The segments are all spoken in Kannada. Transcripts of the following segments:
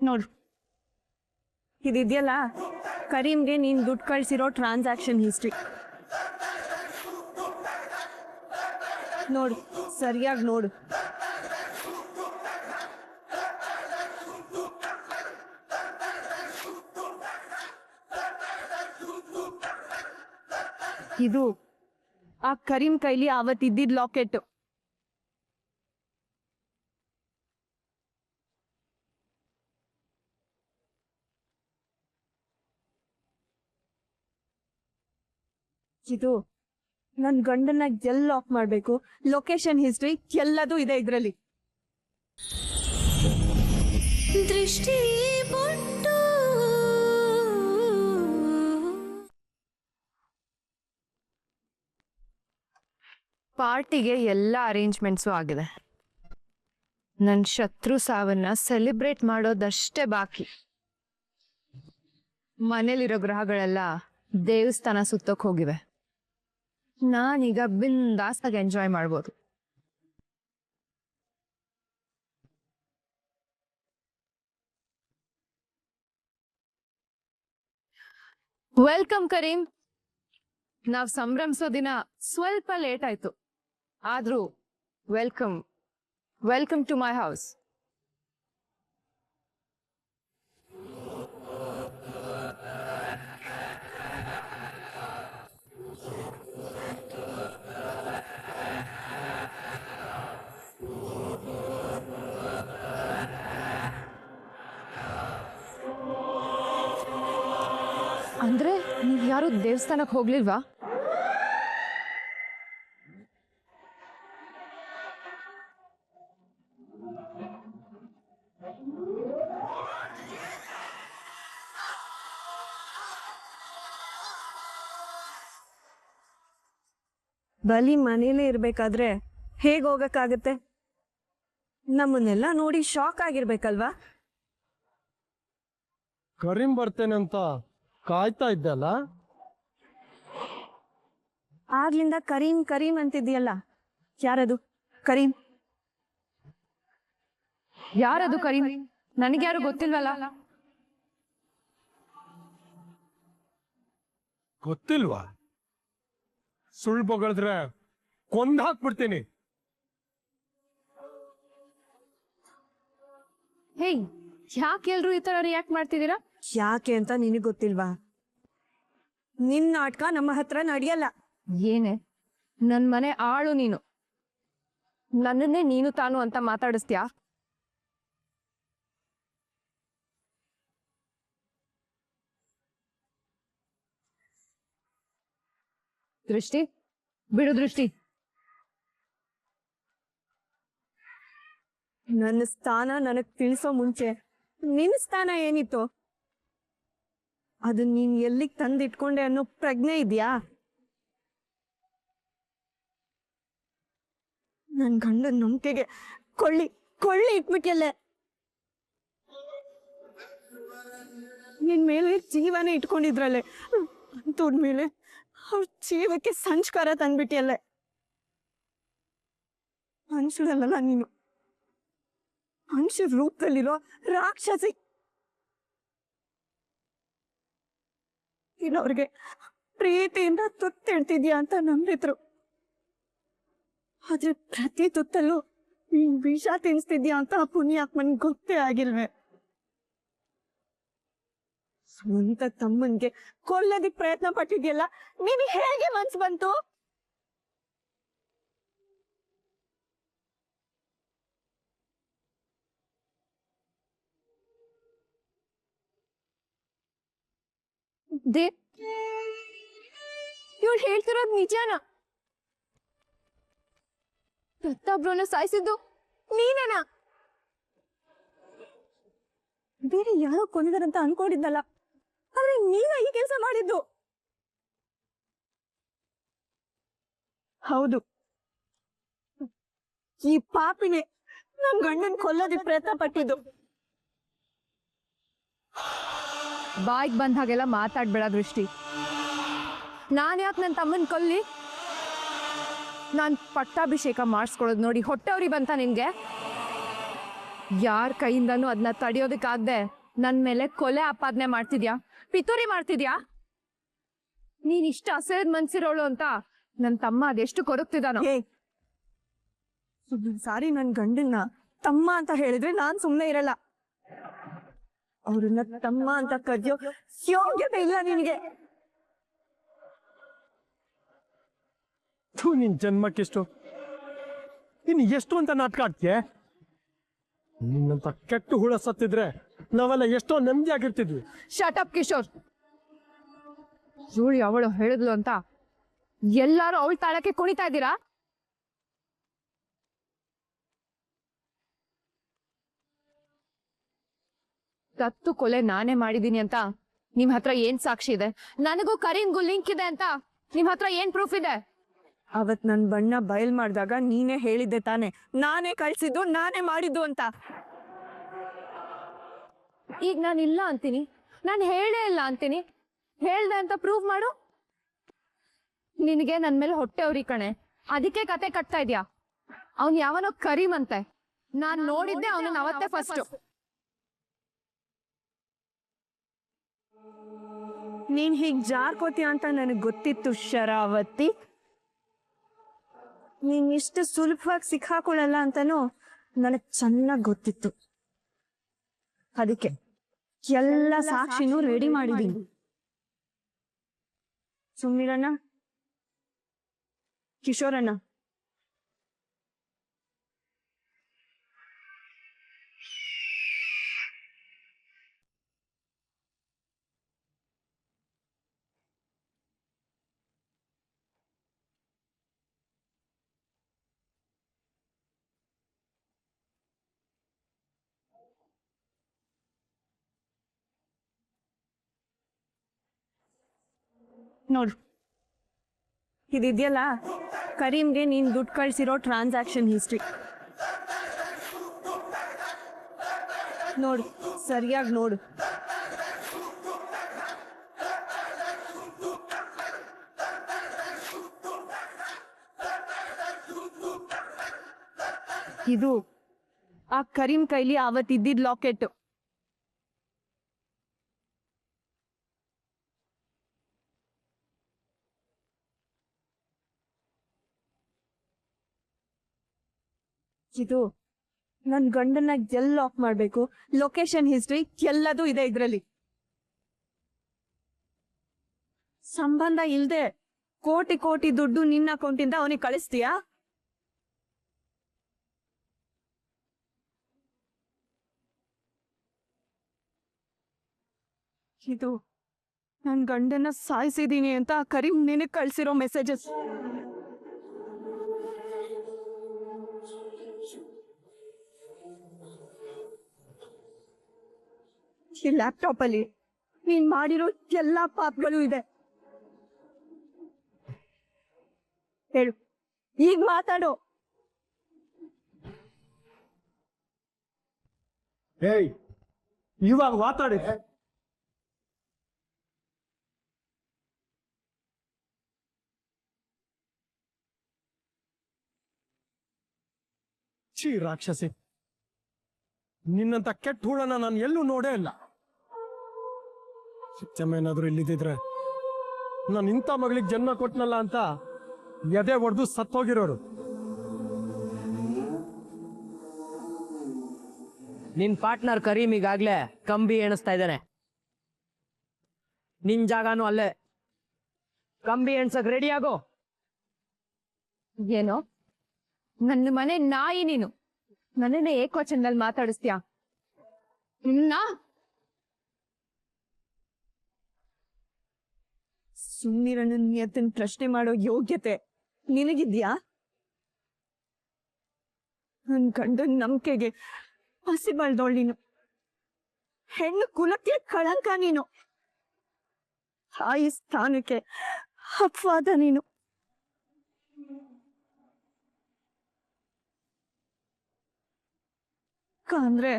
ನೋಡು, ಇದಿದೆಯಲ್ಲ ಕರೀಮ್ಗೆ ನೀನು ದುಡ್ಡು ಕಳಿಸಿರೋ ಟ್ರಾನ್ಸಾಕ್ಷನ್ ಹಿಸ್ಟ್ರಿ. ನೋಡು, ಸರಿಯಾಗಿ ನೋಡು. ಇದು ಆ ಕರೀಮ್ ಕೈಲಿ ಅವತ್ತಿದ್ದಿದ್ ಲಾಕೆಟ್. ಇದು ನನ್ನ ಗಂಡನ್ನ ಎಲ್ಲಿ ಲಾಕ್ ಮಾಡಬೇಕು, ಲೊಕೇಶನ್ ಹಿಸ್ಟ್ರಿ ಎಲ್ಲದೂ ಇದೆ ಇದರಲ್ಲಿ. ದೃಷ್ಟಿ ಪಾರ್ಟಿಗೆ ಎಲ್ಲ ಅರೇಂಜ್ಮೆಂಟ್ಸು ಆಗಿದೆ. ನನ್ನ ಶತ್ರು ಸಾವನ್ನ ಸೆಲೆಬ್ರೇಟ್ ಮಾಡೋದಷ್ಟೇ ಬಾಕಿ. ಮನೇಲಿರೋ ಗ್ರಹಗಳೆಲ್ಲ ದೇವಸ್ಥಾನ ಸುತ್ತೋಕ್ ಹೋಗಿವೆ. ನಾನೀಗ ಬಿಂದಾಸಾಗಿ ಎಂಜಾಯ್ ಮಾಡ್ಬೋದು. ವೆಲ್ಕಮ್ ಕರೀಮ್. ನಾವ್ ಸಂಭ್ರಮಿಸೋ ದಿನ ಸ್ವಲ್ಪ ಲೇಟ್ ಆಯ್ತು, ಆದ್ರೂ ವೆಲ್ಕಮ್ ಟು ಮೈ ಹೌಸ್. ಅಂದ್ರೆ ನೀವ್ ಯಾರು ದೇವಸ್ಥಾನಕ್ಕೆ ಹೋಗ್ಲಿಲ್ವಾ? ಬಲಿ ಮನೇಲೇ ಇರ್ಬೇಕಾದ್ರೆ ಹೇಗ್ ಹೋಗಕ್ಕಾಗತ್ತೆ? ನಮ್ಮನ್ನೆಲ್ಲ ನೋಡಿ ಶಾಕ್ ಆಗಿರ್ಬೇಕಲ್ವಾ? ಕರೀಂ ಬರ್ತೇನೆ ಅಂತ ಕಾಯ್ತಾ ಇದ್ದಲ್ಲ. ಆಗ್ಲಿಂದ ಕರೀಂ ಕರೀಂ ಅಂತಿದ್ಯಲ್ಲ, ಯಾರದು ಕರೀಂ? ಯಾರದು ಕರೀಂ? ನನಗ್ಯಾರು ಗೊತ್ತಿಲ್ವಲ್ಲ. ಗೊತ್ತಿಲ್ವಾ? ಸುಳ್ಳು ಬಗಳಿದ್ರೆ ಕೊಂದ್ ಹಾಕ್ಬಿಡ್ತೀನಿ. ಹೇಯ್, ಯಾಕೆ ಎಲ್ರು ಈ ತರ ರಿಯಾಕ್ಟ್ ಮಾಡ್ತಿದ್ದೀರಾ? ಯಾಕೆ ಅಂತ ನಿನಗ್ ಗೊತ್ತಿಲ್ವಾ? ನಿನ್ ನಾಟಕ ನಮ್ಮ ಹತ್ರ ನಡೆಯಲ್ಲ. ಏನೇ ನನ್ ಮನೆ ಆಳು ನೀನು, ನನ್ನನ್ನೇ ನೀನು ತಾನು ಅಂತ ಮಾತಾಡಿಸ್ತ್ಯಾ? ದೃಷ್ಟಿ ಬಿಡು. ದೃಷ್ಟಿ, ನನ್ನ ಸ್ಥಾನ ನನಗ್ ತಿಳಿಸೋ ಮುಂಚೆ ನಿನ್ನ ಸ್ಥಾನ ಏನಿತ್ತು ಅದು ನೀನ್ ಎಲ್ಲಿಗ್ ತಂದಿಟ್ಕೊಂಡೆ ಅನ್ನೋ ಪ್ರಜ್ಞೆ ಇದೆಯಾ? ನನ್ ಗಂಡನ ನಂಬಿಕೆಗೆ ಕೊಳ್ಳಿ ಇಟ್ಬಿಟ್ಟಲ್ಲೇ. ನಿನ್ ಮೇಲೆ ಜೀವನ ಇಟ್ಕೊಂಡಿದ್ರಲ್ಲೇ, ಅಂತೋಡ್ ಮೇಲೆ ಅವ್ರ ಜೀವಕ್ಕೆ ಸಂಸ್ಕಾರ ತಂದ್ಬಿಟ್ಟಿಯಲ್ಲೇ. ಮನುಷ್ಯರಲ್ಲ ನೀನು, ಮನುಷ್ಯ ರೂಪದಲ್ಲಿರೋ ರಾಕ್ಷಸಿ. ಇನ್ನವ್ರಿಗೆ ಪ್ರೀತಿಯಿಂದ ತುತ್ತಿಡ್ತಿದ್ಯಾ ಅಂತ ನಂಬಿದ್ರು, ಆದ್ರೆ ಪ್ರತಿ ತುತ್ತಲ್ಲೂ ನೀನ್ ವಿಷ ತಿನ್ಸ್ತಿದ್ಯಾ ಅಂತ ಆ ಪುಣ್ಯಾತ್ಮನ್ ಗೊತ್ತೇ ಆಗಿಲ್ವೇ? ಸ್ವಂತ ತಮ್ಮನ್ಗೆ ಕೊಲ್ಲೋದಿಕ್ ಪ್ರಯತ್ನ ಪಟ್ಟಿದ್ಯಲ್ಲ, ನೀನ್ ಹೇಗೆ ಮನ್ಸು ಬಂತು? ಇವಳು ಹೇಳ್ತಿರೋದು ನಿಜಾನ? ಪ್ರತಾಪ್ರನ್ನ ಸಾಯಿಸಿದ್ದು ನೀನೇನಾ? ಬೇರೆ ಯಾರೋ ಕೊಂದಿದಾರಂತ ಅನ್ಕೊಂಡಿದ್ದಲ್ಲ, ಆದ್ರೆ ನೀನ ಈ ಕೆಲಸ ಮಾಡಿದ್ದು. ಹೌದು, ಈ ಪಾಪಿನೇ ನಮ್ ಗಂಡನ್ ಕೊಲ್ಲೋದಿಕ್ ಪ್ರಯತ್ನ ಪಟ್ಟಿದ್ದು. ಬಾಯ್ಗ್ ಬಂದ ಹಾಗೆಲ್ಲ ಮಾತಾಡ್ಬೇಡ ದೃಷ್ಟಿ. ನಾನ್ ಯಾಕೆ ನನ್ನ ತಮ್ಮನ್ ಕೊಲ್ಲಿ? ನಾನ್ ಪಟ್ಟಾಭಿಷೇಕ ಮಾಡಿಸ್ಕೊಳ್ಳೋದು ನೋಡಿ ಹೊಟ್ಟೆವ್ರಿ ಬಂತ ನಿನ್ಗೆ? ಯಾರ ಕೈಯಿಂದನೂ ಅದನ್ನ ತಡೆಯೋದಕ್ಕಾಗ್ದೆ ನನ್ ಮೇಲೆ ಕೊಲೆ ಆಪಾದನೆ ಮಾಡ್ತಿದ್ಯಾ, ಪಿತೂರಿ ಮಾಡ್ತಿದ್ಯಾ? ನೀನ್ ಇಷ್ಟ ಅಸಹ್ಯದ ಮನ್ಸಿರೋಳು ಅಂತ ನನ್ ತಮ್ಮ ಅದೆಷ್ಟು ಕೊರಗ್ತಿದಾನೋ. ಹೇ, ಸಾರಿ, ನನ್ ಗಂಡನ್ನ ತಮ್ಮ ಅಂತ ಹೇಳಿದ್ರೆ ನಾನ್ ಸುಮ್ನೆ ಇರಲ್ಲ. ಅವ್ರನ್ನ ತಮ್ಮ ಅಂತ ಕರೆಯೋ ಯೋಗ್ಯತೆ ಇಲ್ಲ ನಿನಗೆ. ನಿನ್ ಜನ್ಮಕ್ಕೆಷ್ಟು, ಇನ್ನು ಎಷ್ಟು ಅಂತ ನಾಟಕ ಆಡ್ತೀಯ? ನಿನ್ನಂತ ಕೆಟ್ಟು ಹುಳ ಸತ್ತಿದ್ರೆ ನಾವೆಲ್ಲ ಎಷ್ಟೋ ನೆಮ್ಮದಿ ಆಗಿರ್ತಿದ್ವಿ. Shut up Kishore. ಜೂಳಿ ಅವಳು ಹೇಳಿದ್ಲು ಅಂತ ಎಲ್ಲಾರು ಅವಳ ತಾಳಕ್ಕೆ ಕುಣಿತಾ ಇದ್ದೀರಾ? ದತ್ತು ಕೊಲೆ ನಾನೇ ಮಾಡಿದೀನಿ ಅಂತ ನಿಮ್ ಹತ್ರ ಏನ್ ಸಾಕ್ಷಿ ಇದೆ? ನನಗೂ ಕರೀನ್ಗೂ ಲಿಂಕ್ ಇದೆ ಅಂತ ನಿಮ್ ಹತ್ರ ಏನ್ ಪ್ರೂಫ್ ಇದೆ? ಅವತ್ ನನ್ ಬಣ್ಣ ಬಯಲ್ ಮಾಡಿದಾಗ ನೀನೇ ಹೇಳಿದ್ದೆ ತಾನೆ, ನಾನೇ ಕಳ್ಸಿದ್ದು, ನಾನೇ ಮಾಡಿದ್ದು ಅಂತ. ಈಗ ನಾನು ಇಲ್ಲ ಅಂತೀನಿ, ನಾನು ಹೇಳೇ ಇಲ್ಲ ಅಂತೀನಿ. ಹೇಳ್ದೆ ಅಂತ ಪ್ರೂವ್ ಮಾಡು. ನಿನಗೆ ನನ್ ಮೇಲೆ ಹೊಟ್ಟೆ ಉರಿ ಕಣೆ, ಅದಕ್ಕೆ ಕತೆ ಕಟ್ತಾ ಇದ್ಯಾ? ಅವ್ನ್ ಯಾವನೋ ಕರೀಮ್ ಅಂತೆ, ನಾನ್ ನೋಡಿದ್ದೆ ಅವನನ್ನ ಅವತ್ತೇ ಫಸ್ಟ್. ನೀನ್ ಹೀಗ್ ಜಾರ್ಕೋತೀಯ ಅಂತ ನನಗ್ ಗೊತ್ತಿತ್ತು ಶರಾವತಿ. ನೀನ್ ಇಷ್ಟು ಸುಲಭವಾಗಿ ಸಿಕ್ಕಾಕೊಳ್ಳಲ್ಲ ಅಂತಾನು ನನಗ್ ಚೆನ್ನಾಗ್ ಗೊತ್ತಿತ್ತು. ಅದಕ್ಕೆ ಎಲ್ಲ ಸಾಕ್ಷಿನೂ ರೆಡಿ ಮಾಡಿದೀನಿ. ಸುಮ್ನಿರಣ್ಣ, ಕಿಶೋರಣ್ಣ, ನೋಡು, ಇದಿದೆಯಲ್ಲ ಕರೀಮ್ಗೆ ನೀನ್ ದುಡ್ಡು ಕಳ್ಸಿರೋ ಟ್ರಾನ್ಸಾಕ್ಷನ್ ಹಿಸ್ಟ್ರಿ. ನೋಡು, ಸರಿಯಾಗಿ ನೋಡು. ಇದು ಆ ಕರೀಮ್ ಕೈಲಿ ಅವತ್ತಿದ್ದಿದ್ ಲಾಕೆಟ್. ಇದು ನನ್ ಗಂಡನ್ನ ಎಲ್ಲಿ ಲಾಕ್ ಮಾಡ್ಬೇಕು, ಲೊಕೇಶನ್ ಹಿಸ್ಟ್ರಿ ಎಲ್ಲದೂ ಇದೆ ಇದ್ರಲ್ಲಿ. ಸಂಬಂಧ ಇಲ್ದೆ ಕೋಟಿ ಕೋಟಿ ದುಡ್ಡು ನಿನ್ನ ಅಕೌಂಟಿಂದ ಅವನಿಗೆ ಕಳಿಸ್ತೀಯಾ? ಇದು ನನ್ ಗಂಡನ್ನ ಸಾಯಿಸಿದೀನಿ ಅಂತ ಕರೀಮ್ ನಿನಗ್ ಕಳ್ಸಿರೋ ಮೆಸೇಜಸ್. ಈ ಲ್ಯಾಪ್ಟಾಪ್ ಅಲ್ಲಿ ನೀನ್ ಮಾಡಿರೋ ಎಲ್ಲಾ ಪಾಪಗಳು ಇದೆ. ಹೇಳು, ಈಗ ಮಾತಾಡು. ಏಯ್, ಇವಾಗ ಮಾತಾಡಿದೆ. ಛೀ ರಾಕ್ಷಸಿ, ನಿನ್ನಂತ ಕೆಟ್ಟ ಹುಳನ ನಾನು ಎಲ್ಲೂ ನೋಡೇ ಇಲ್ಲ. ಏನಾದ್ರು ಇಲ್ಲಿದ್ದಿದ್ರೆ ನಾನು ಇಂಥ ಮಗಳಿಗೆ ಜನ್ಮ ಕೊಟ್ನಲ್ಲ ಅಂತ ಎದೆ ಹೊಡೆದು ಸತ್ತೋಗಿರೋರು. ನಿನ್ ಪಾರ್ಟ್ನರ್ ಕರೀಮ್ ಈಗಾಗ್ಲೇ ಕಂಬಿ ಎಣಿಸ್ತಾ ಇದ್ದಾನೆ. ನಿನ್ ಜಾಗನೂ ಅಲ್ಲೇ. ಕಂಬಿ ಎಣ್ಸಕ್ ರೆಡಿ ಆಗೋ. ಏನೋ ನನ್ನ ಮನೆ ನಾಯಿ ನೀನು, ನನ್ನನ್ನೇ ಏಕವಚನದಲ್ಲಿ ಮಾತಾಡಿಸ್ತೀಯ? ಸುಮ್ನಿರಣ್ಣ, ನಿಯತ್ತನ್ ಪ್ರಶ್ನೆ ಮಾಡೋ ಯೋಗ್ಯತೆ ನಿನಗಿದ್ಯಾ? ನನ್ ಗಂಡನ್ ನಂಬಿಕೆಗೆ ಹಸಿ ಬಳ್ದೋಳ್ ನೀನು. ಹೆಣ್ಣು ಕುಲಕ್ಕೆ ಕಳಂಕ ನೀನು. ತಾಯಿ ಸ್ಥಾನಕ್ಕೆ ಅಪವಾದ ನೀನು. ಅಂದ್ರೆ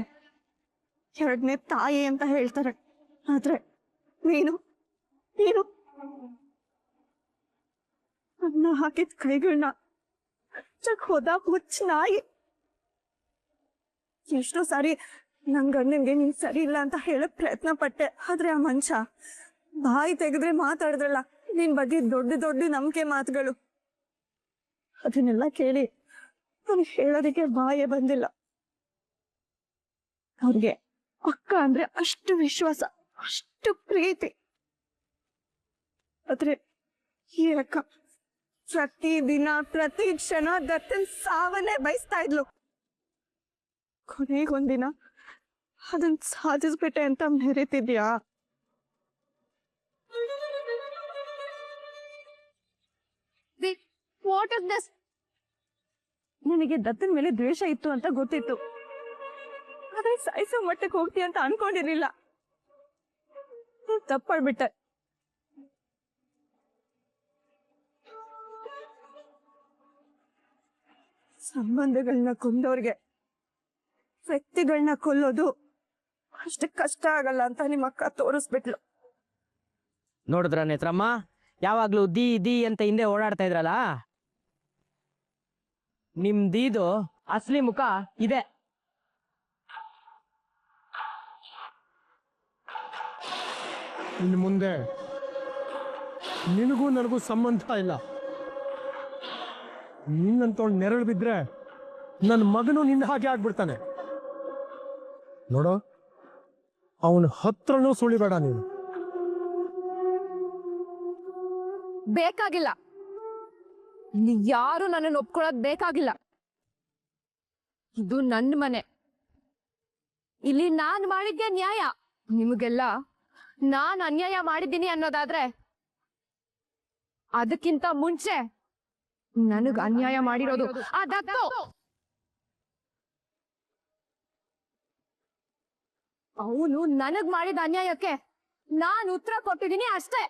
ಎರಡನೇ ತಾಯಿ ಅಂತ ಹೇಳ್ತಾರೆ, ಆದ್ರೆ ನೀನು ನೀನು ಅನ್ನ ಹಾಕಿದ ಕೈಗಳನ್ನ ಹೋದ ಹುಚ್ಚ ನಾಯಿ. ಎಷ್ಟೋ ಸಾರಿ ನನ್ ಗಂಡನ್ಗೆ ನೀನ್ ಸರಿ ಇಲ್ಲ ಅಂತ ಹೇಳಕ್ ಪ್ರಯತ್ನ ಪಟ್ಟೆ. ಆದ್ರೆ ಆ ಮನುಷ್ಯ ಬಾಯಿ ತೆಗೆದ್ರೆ ಮಾತಾಡಿದ್ರಲ್ಲ ನಿನ್ ಬಗ್ಗೆ ದೊಡ್ಡ ದೊಡ್ಡ ನಂಬಿಕೆ ಮಾತುಗಳು, ಅದನ್ನೆಲ್ಲ ಕೇಳಿ ನನ್ ಹೇಳೋದಕ್ಕೆ ಬಾಯೇ ಬಂದಿಲ್ಲ. ಅವ್ರಿಗೆ ಅಕ್ಕ ಅಂದ್ರೆ ಅಷ್ಟು ವಿಶ್ವಾಸ, ಅಷ್ಟು ಪ್ರೀತಿ. ಆದ್ರೆ ಈ ಅಕ್ಕ ಪ್ರತಿ ದಿನ ಪ್ರತಿ ಕ್ಷಣ ದತ್ತನ್ ಸಾವನ್ನೇ ಬಯಸ್ತಾ ಇದ್ಲು. ಕೊನೆಗೊಂದಿನ ಅದನ್ ಸಾಧಿಸ್ಬಿಟ್ಟೆ ಅಂತ ಮೆರೀತಿದ್ಯಾ? What is this? ನನಗೆ ದತ್ತನ್ ಮೇಲೆ ದ್ವೇಷ ಇತ್ತು ಅಂತ ಗೊತ್ತಿತ್ತು, ಆದ್ರೆ ಸಾಯಿಸೋ ಮಟ್ಟಕ್ಕೆ ಹೋಗ್ತೀಯ ಅಂತ ಅನ್ಕೊಂಡಿರ್ಲಿಲ್ಲ. ತಪ್ಪಾಡ್ಬಿಟ್ಟೆ. ಸಂಬಂಧಗಳನ್ನ ಕೊಂದವ್ರಿಗೆ ವ್ಯಕ್ತಿಗಳನ್ನ ಕೊಲ್ಲೋದು ಅಷ್ಟು ಕಷ್ಟ ಆಗಲ್ಲ ಅಂತ ನಿಮ್ಮ ಅಕ್ಕ ತೋರಿಸ್ಬಿಟ್ಲು. ನೋಡಿದ್ರ ನೇತ್ರಮ್ಮ, ಯಾವಾಗ್ಲೂ ದಿ ದಿ ಅಂತ ಹಿಂದೆ ಓಡಾಡ್ತಾ ಇದ್ರಲ್ಲ, ನಿಮ್ದಿದು ಅಸಲಿ ಮುಖ ಇದೆ. ಇನ್ನು ಮುಂದೆ ನಿನಗೂ ನನಗೂ ಸಂಬಂಧ ಇಲ್ಲ. ನಿನ್ನಂತವಳು ನೆರಳು ಬಿದ್ರೆ ನನ್ನ ಮಗನು ನಿನ್ನ ಹಾಗೆ ಆಗ್ಬಿಡ್ತಾನೆ. ನೋಡು, ಅವನ ಹತ್ರನೂ ಸುಳಿಬೇಡ ನೀನು. ಬೇಕಾಗಿಲ್ಲ, ಯಾರು ನನ್ನನ್ನು ಒಪ್ಕೊಳ್ಳೋದ್ ಬೇಕಾಗಿಲ್ಲ. ಇದು ನನ್ನ ಮನೆ, ಇಲ್ಲಿ ನಾನ್ ಮಾಡಿದ್ದೆ ನ್ಯಾಯ. ನಿಮಗೆಲ್ಲ ನಾನ್ ಅನ್ಯಾಯ ಮಾಡಿದ್ದೀನಿ ಅನ್ನೋದಾದ್ರೆ ಅದಕ್ಕಿಂತ ಮುಂಚೆ ನನಗ್ ಅನ್ಯಾಯ ಮಾಡಿರೋದು ಆ ದತ್ತು. ಅವನು ನನಗ್ ಮಾಡಿದ ಅನ್ಯಾಯಕ್ಕೆ ನಾನು ಉತ್ತರ ಕೊಟ್ಟಿದ್ದೀನಿ ಅಷ್ಟೇ.